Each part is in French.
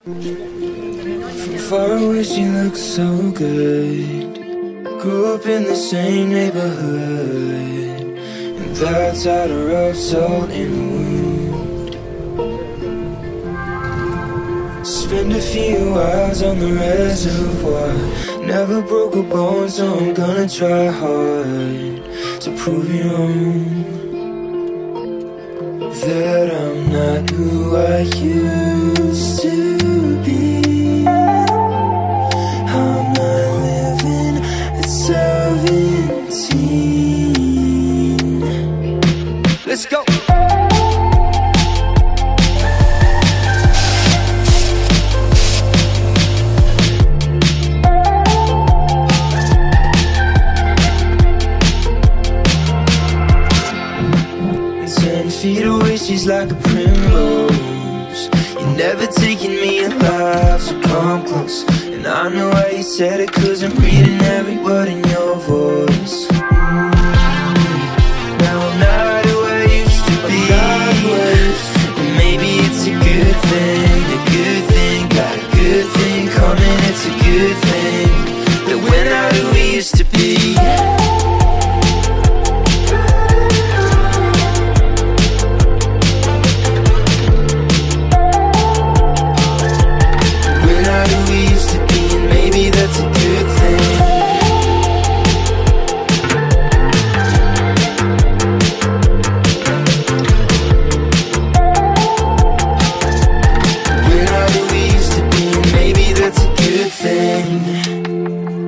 From far away she looks so good. Grew up in the same neighborhood, and that's how to rub salt in the wound. Spend a few hours on the reservoir. Never broke a bone, so I'm gonna try hard to prove you wrong, that I'm not who I used to be. I'm not living at 17. Let's go! Feet away, she's like a primrose. You're never taking me alive, so come close. And I know why you said it, 'cause I'm reading every word in your voice. Now I'm not who I used to be, and maybe it's a good thing. A good thing, got a good thing coming, it's a good thing that we're not who we used to be.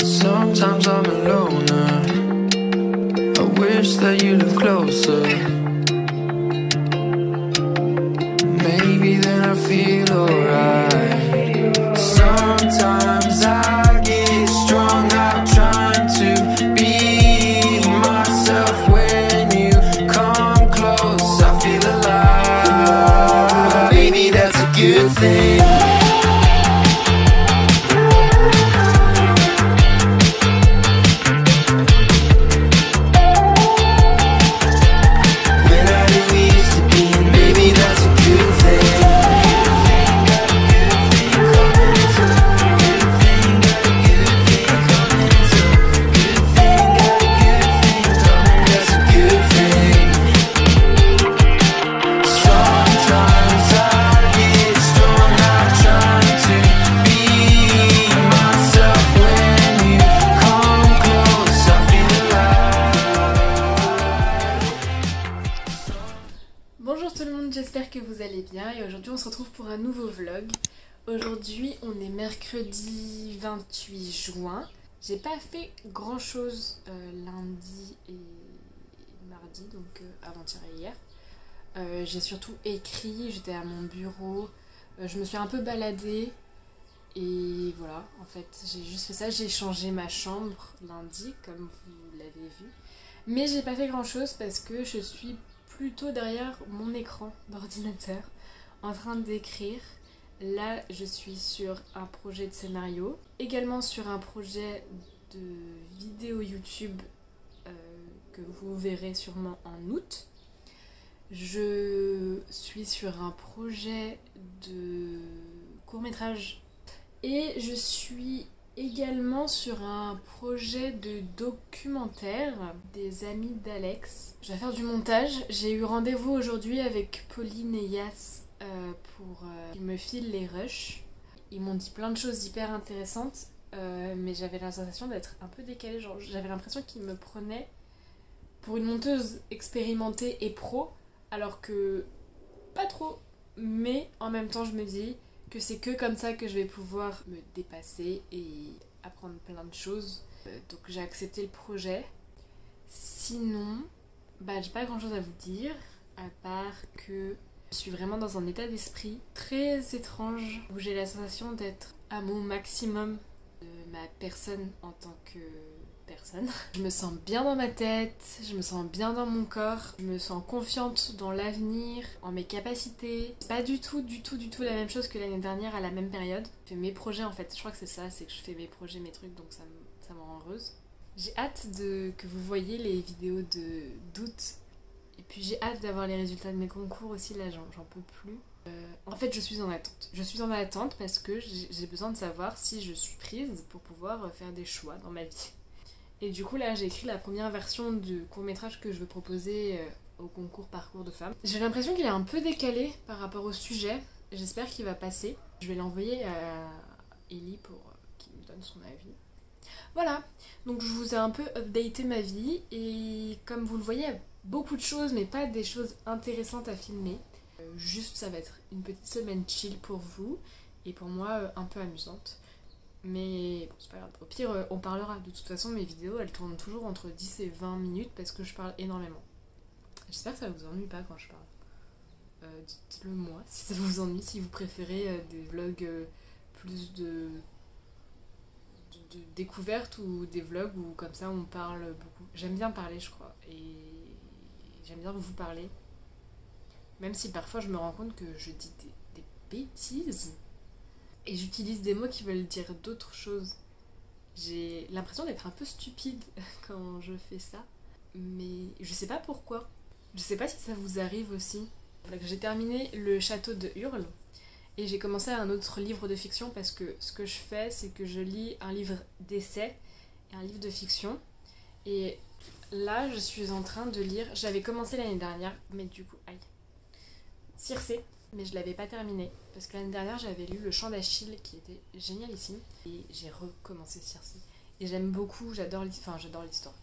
Sometimes I'm a loner, I wish that you lived closer. Maybe then I feel alright. Sometimes I get strung out trying to be myself. When you come close, I feel alive. Maybe that's a good thing. Bonjour tout le monde, j'espère que vous allez bien et aujourd'hui on se retrouve pour un nouveau vlog. Aujourd'hui on est mercredi 28 juin. J'ai pas fait grand chose lundi et mardi, donc avant-hier et hier. J'ai surtout écrit, j'étais à mon bureau, je me suis un peu baladée et voilà, en fait j'ai juste fait ça. J'ai changé ma chambre lundi comme vous l'avez vu, mais j'ai pas fait grand chose parce que je suis plutôt derrière mon écran d'ordinateur en train d'écrire. Là je suis sur un projet de scénario, également sur un projet de vidéo YouTube que vous verrez sûrement en août. Je suis sur un projet de court-métrage et je suis également sur un projet de documentaire des amis d'Alex. Je vais faire du montage. J'ai eu rendez-vous aujourd'hui avec Pauline et Yas pour qu'ils me filent les rushs. Ils m'ont dit plein de choses hyper intéressantes, mais j'avais la sensation d'être un peu décalée. Genre, j'avais l'impression qu'ils me prenaient pour une monteuse expérimentée et pro, alors que pas trop. Mais en même temps, je me dis que c'est que comme ça que je vais pouvoir me dépasser et apprendre plein de choses. Donc j'ai accepté le projet. Sinon, j'ai pas grand chose à vous dire, à part que je suis vraiment dans un état d'esprit très étrange, où j'ai la sensation d'être à mon maximum de ma personne en tant que personne. Je me sens bien dans ma tête, je me sens bien dans mon corps, je me sens confiante dans l'avenir, en mes capacités. C'est pas du tout la même chose que l'année dernière à la même période. Je fais mes projets en fait, je crois que c'est ça, c'est que je fais mes projets, mes trucs, donc ça me rend heureuse. J'ai hâte que vous voyez les vidéos d'août. Et puis j'ai hâte d'avoir les résultats de mes concours aussi, là j'en peux plus. En fait, je suis en attente. Je suis en attente parce que j'ai besoin de savoir si je suis prise pour pouvoir faire des choix dans ma vie. Et du coup, là, j'ai écrit la première version du court-métrage que je veux proposer au concours Parcours de Femmes. J'ai l'impression qu'il est un peu décalé par rapport au sujet. J'espère qu'il va passer. Je vais l'envoyer à Ellie pour qu'il me donne son avis. Voilà, donc je vous ai un peu updaté ma vie et comme vous le voyez, beaucoup de choses mais pas des choses intéressantes à filmer. Juste ça va être une petite semaine chill pour vous et pour moi un peu amusante. Mais bon, c'est pas grave, au pire on parlera. De toute façon mes vidéos elles tournent toujours entre 10 et 20 minutes parce que je parle énormément. J'espère que ça vous ennuie pas quand je parle. Dites-le moi si ça vous ennuie, si vous préférez des vlogs plus de découverte ou des vlogs où comme ça on parle beaucoup. J'aime bien parler je crois et j'aime bien vous parler. Même si parfois je me rends compte que je dis des bêtises et j'utilise des mots qui veulent dire d'autres choses. J'ai l'impression d'être un peu stupide quand je fais ça. Mais je sais pas pourquoi. Je sais pas si ça vous arrive aussi. J'ai terminé Le Château de Hurle. Et j'ai commencé un autre livre de fiction parce que ce que je fais, c'est que je lis un livre d'essai et un livre de fiction. Et là, je suis en train de lire... J'avais commencé l'année dernière, mais du coup... Aïe. Circé, mais je l'avais pas terminé. Parce que l'année dernière, j'avais lu Le Chant d'Achille, qui était génialissime. Et j'ai recommencé Circé. Et j'aime beaucoup, j'adore l'histoire.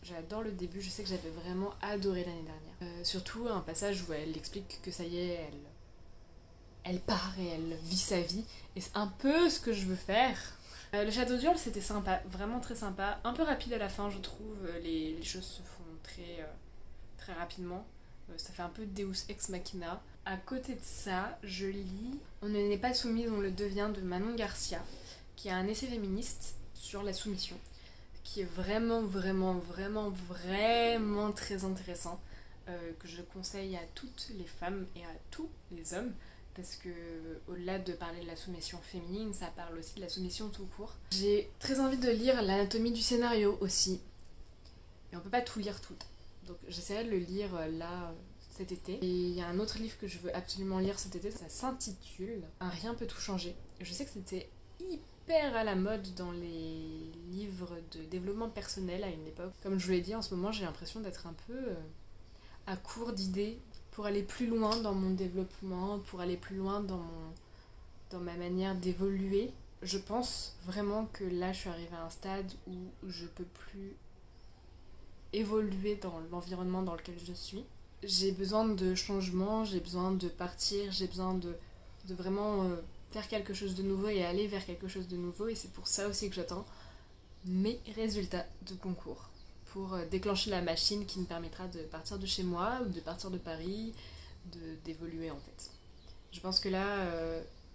J'adore le début, je sais que j'avais vraiment adoré l'année dernière. Surtout un passage où elle explique que ça y est, elle part et elle vit sa vie. Et c'est un peu ce que je veux faire. Le Château d'Hurle, c'était sympa, vraiment très sympa. Un peu rapide à la fin, je trouve. Les choses se font très rapidement. Ça fait un peu Deus Ex Machina. À côté de ça, je lis On ne n'est pas soumise, on le devient de Manon Garcia, qui est un essai féministe sur la soumission, qui est vraiment très intéressant, que je conseille à toutes les femmes et à tous les hommes. Parce que au-delà de parler de la soumission féminine, ça parle aussi de la soumission tout court. J'ai très envie de lire L'anatomie du scénario aussi. Mais on peut pas tout lire tout. Donc j'essaierai de le lire là cet été. Et il y a un autre livre que je veux absolument lire cet été, ça s'intitule Un rien peut tout changer. Je sais que c'était hyper à la mode dans les livres de développement personnel à une époque. Comme je vous l'ai dit, en ce moment j'ai l'impression d'être un peu à court d'idées pour aller plus loin dans mon développement, pour aller plus loin dans ma manière d'évoluer. Je pense vraiment que là, je suis arrivée à un stade où je peux plus évoluer dans l'environnement dans lequel je suis. J'ai besoin de changement, j'ai besoin de partir, j'ai besoin de vraiment faire quelque chose de nouveau et aller vers quelque chose de nouveau. Et c'est pour ça aussi que j'attends mes résultats de concours, pour déclencher la machine qui me permettra de partir de chez moi ou de partir de Paris, d'évoluer en fait. Je pense que là,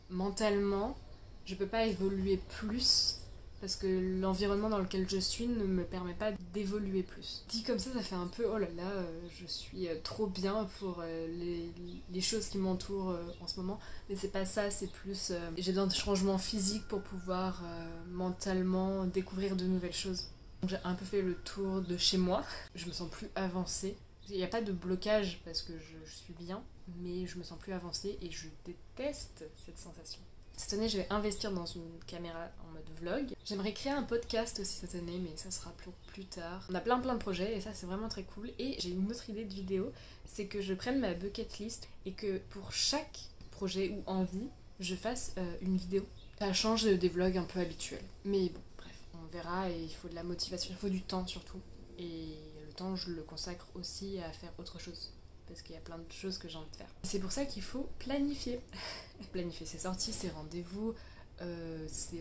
mentalement, je peux pas évoluer plus parce que l'environnement dans lequel je suis ne me permet pas d'évoluer plus. Dit comme ça fait un peu oh là là, je suis trop bien pour les choses qui m'entourent en ce moment, mais c'est pas ça, c'est plus j'ai besoin de changements physiques pour pouvoir mentalement découvrir de nouvelles choses. J'ai un peu fait le tour de chez moi, je me sens plus avancée. Il n'y a pas de blocage parce que je suis bien, mais je me sens plus avancée et je déteste cette sensation. Cette année, je vais investir dans une caméra en mode vlog. J'aimerais créer un podcast aussi cette année, mais ça sera plus tard. On a plein de projets et ça c'est vraiment très cool. Et j'ai une autre idée de vidéo, c'est que je prenne ma bucket list et que pour chaque projet ou envie, je fasse une vidéo. Ça change des vlogs un peu habituels. Mais bon, bref, on verra et il faut de la motivation, il faut du temps surtout. Et le temps, je le consacre aussi à faire autre chose. Parce qu'il y a plein de choses que j'ai envie de faire. C'est pour ça qu'il faut planifier. Planifier ses sorties, ses rendez-vous,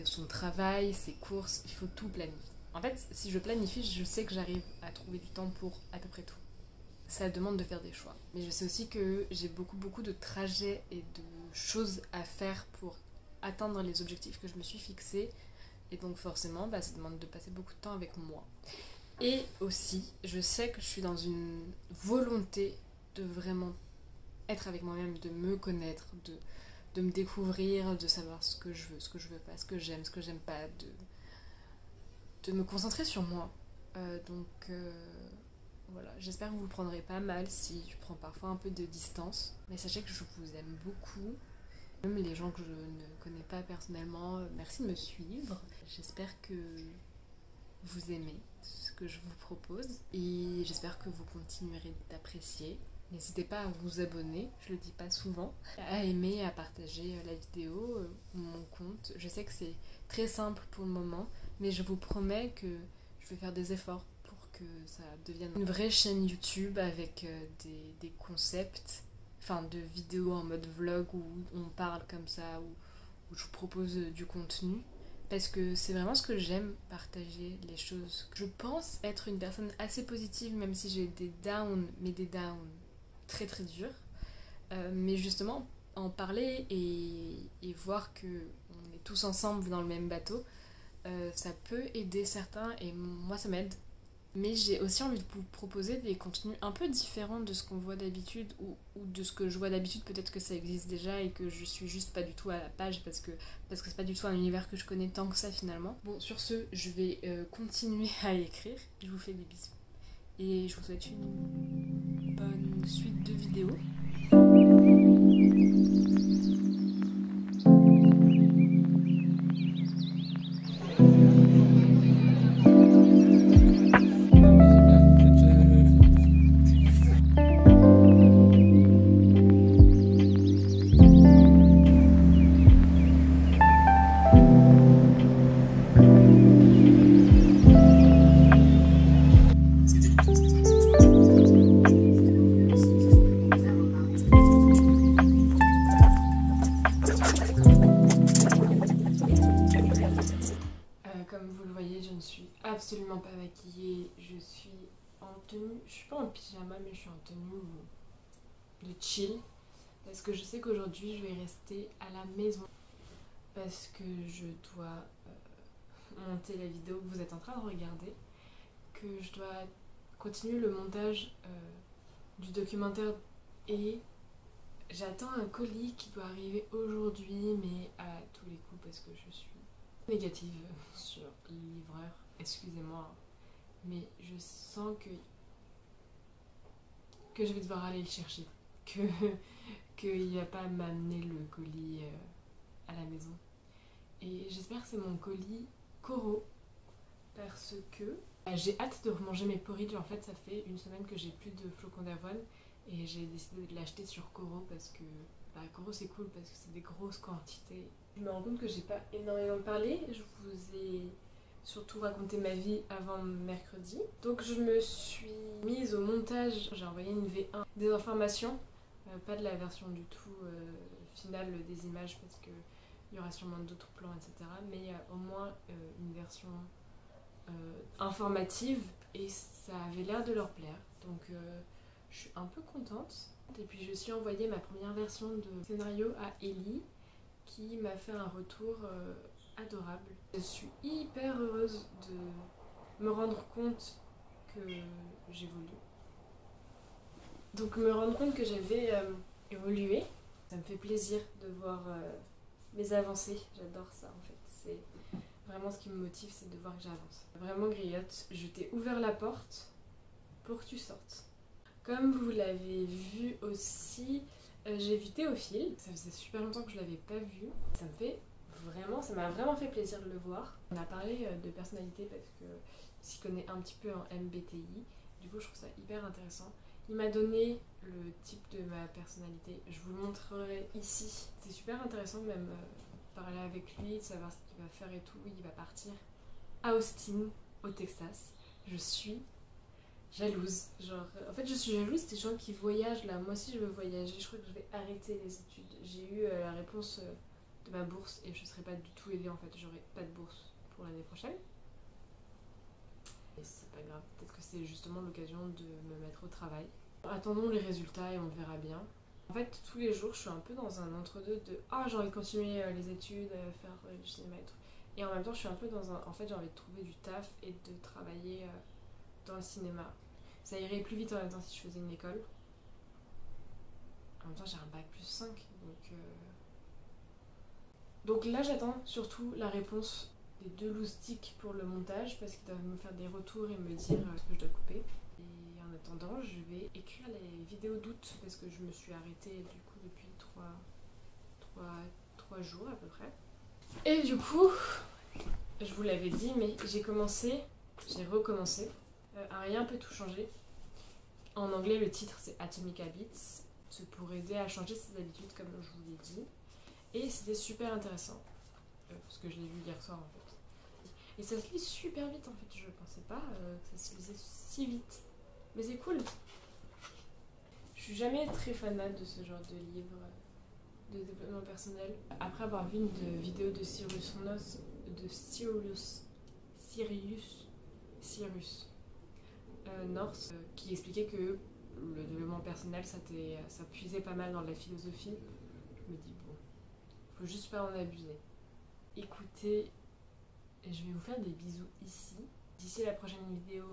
son travail, ses courses, il faut tout planifier. En fait, si je planifie, je sais que j'arrive à trouver du temps pour à peu près tout. Ça demande de faire des choix. Mais je sais aussi que j'ai beaucoup de trajets et de choses à faire pour atteindre les objectifs que je me suis fixés. Et donc forcément, ça demande de passer beaucoup de temps avec moi. Et aussi, je sais que je suis dans une volonté de vraiment être avec moi-même, de me connaître, de me découvrir, de savoir ce que je veux pas, ce que j'aime pas, de me concentrer sur moi. Voilà, j'espère que vous le prendrez pas mal si je prends parfois un peu de distance. Mais sachez que je vous aime beaucoup Même les gens que je ne connais pas personnellement, merci de me suivre. J'espère que vous aimez ce que je vous propose et j'espère que vous continuerez d'apprécier. N'hésitez pas à vous abonner, je le dis pas souvent, à aimer, à partager la vidéo ou mon compte. Je sais que c'est très simple pour le moment, mais je vous promets que je vais faire des efforts pour que ça devienne une vraie chaîne YouTube avec des concepts, enfin de vidéos en mode vlog où on parle comme ça, où je vous propose du contenu. Parce que c'est vraiment ce que j'aime, partager les choses. Je pense être une personne assez positive, même si j'ai des downs, mais des downs très très durs. Mais justement, en parler et voir que on est tous ensemble dans le même bateau, ça peut aider certains et moi ça m'aide. Mais j'ai aussi envie de vous proposer des contenus un peu différents de ce qu'on voit d'habitude ou de ce que je vois d'habitude. Peut-être que ça existe déjà et que je suis juste pas du tout à la page parce que c'est pas du tout un univers que je connais tant que ça finalement. Bon, sur ce, je vais continuer à écrire. Je vous fais des bisous et je vous souhaite une bonne suite de vidéos. Comme vous le voyez, je ne suis absolument pas maquillée, je suis en tenue, je suis pas en pyjama mais je suis en tenue de chill parce que je sais qu'aujourd'hui je vais rester à la maison parce que je dois monter la vidéo que vous êtes en train de regarder, que je dois continuer le montage du documentaire et j'attends un colis qui doit arriver aujourd'hui mais à tous les coups parce que je suis négative sur le livreur, excusez-moi, mais je sens que je vais devoir aller le chercher, qu'il va pas m'amener le colis à la maison. Et j'espère que c'est mon colis Coro, parce que j'ai hâte de remanger mes porridge. En fait, ça fait une semaine que j'ai plus de flocons d'avoine et j'ai décidé de l'acheter sur Coro parce que Coro c'est cool parce que c'est des grosses quantités. Je me rends compte que j'ai pas énormément parlé, je vous ai surtout raconté ma vie avant mercredi. Donc je me suis mise au montage, j'ai envoyé une V1 des informations, pas de la version du tout finale des images parce que il y aura sûrement d'autres plans, etc. Mais il y a au moins une version informative et ça avait l'air de leur plaire. Donc je suis un peu contente. Et puis je suis envoyé ma première version de scénario à Ellie qui m'a fait un retour adorable. Je suis hyper heureuse de me rendre compte que j'évolue. Donc me rendre compte que j'avais évolué, ça me fait plaisir de voir mes avancées. J'adore ça en fait. C'est vraiment ce qui me motive, c'est de voir que j'avance. Vraiment Griotte, je t'ai ouvert la porte pour que tu sortes. Comme vous l'avez vu aussi, j'ai vu Théophile. Ça faisait super longtemps que je l'avais pas vu. Ça m'a vraiment fait plaisir de le voir. On a parlé de personnalité parce que s'y connaît un petit peu en MBTI. Du coup, je trouve ça hyper intéressant. Il m'a donné le type de ma personnalité. Je vous le montrerai ici. C'est super intéressant même parler avec lui, de savoir ce qu'il va faire et tout. Il va partir à Austin, au Texas. Je suis jalouse. Genre, en fait, je suis jalouse des gens qui voyagent là. Moi aussi, je veux voyager. Je crois que je vais arrêter les études. J'ai eu la réponse de ma bourse et je ne serai pas du tout aidée en fait. J'aurai pas de bourse pour l'année prochaine. Et c'est pas grave. Peut-être que c'est justement l'occasion de me mettre au travail. Attendons les résultats et on verra bien. En fait, tous les jours, je suis un peu dans un entre-deux de « Ah, j'ai envie de continuer les études, faire du cinéma et tout. » Et en même temps, je suis un peu dans un... En fait, j'ai envie de trouver du taf et de travailler dans le cinéma. Ça irait plus vite en même temps si je faisais une école. En même temps, j'ai un bac plus 5, donc là, j'attends surtout la réponse des deux loustiques pour le montage parce qu'ils doivent me faire des retours et me dire ce que je dois couper. Et en attendant, je vais écrire les vidéos d'août parce que je me suis arrêtée du coup depuis 3 3 jours à peu près. Et du coup, je vous l'avais dit, mais j'ai recommencé à rien un peu tout changer. En anglais, le titre c'est Atomic Habits. C'est pour aider à changer ses habitudes, comme je vous l'ai dit. Et c'était super intéressant, parce que je l'ai lu hier soir en fait. Et ça se lit super vite en fait, je pensais pas que ça se lisait si vite. Mais c'est cool. Je suis jamais très fanat de ce genre de livre de développement personnel. Après avoir vu une vidéo de Cyrus North qui expliquait que le développement personnel ça puisait pas mal dans la philosophie. Je me dis bon, faut juste pas en abuser. Écoutez, je vais vous faire des bisous ici. D'ici la prochaine vidéo,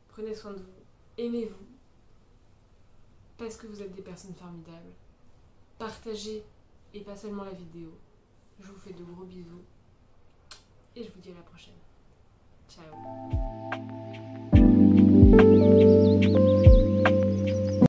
prenez soin de vous, aimez-vous, parce que vous êtes des personnes formidables. Partagez, et pas seulement la vidéo. Je vous fais de gros bisous, et je vous dis à la prochaine. Ciao.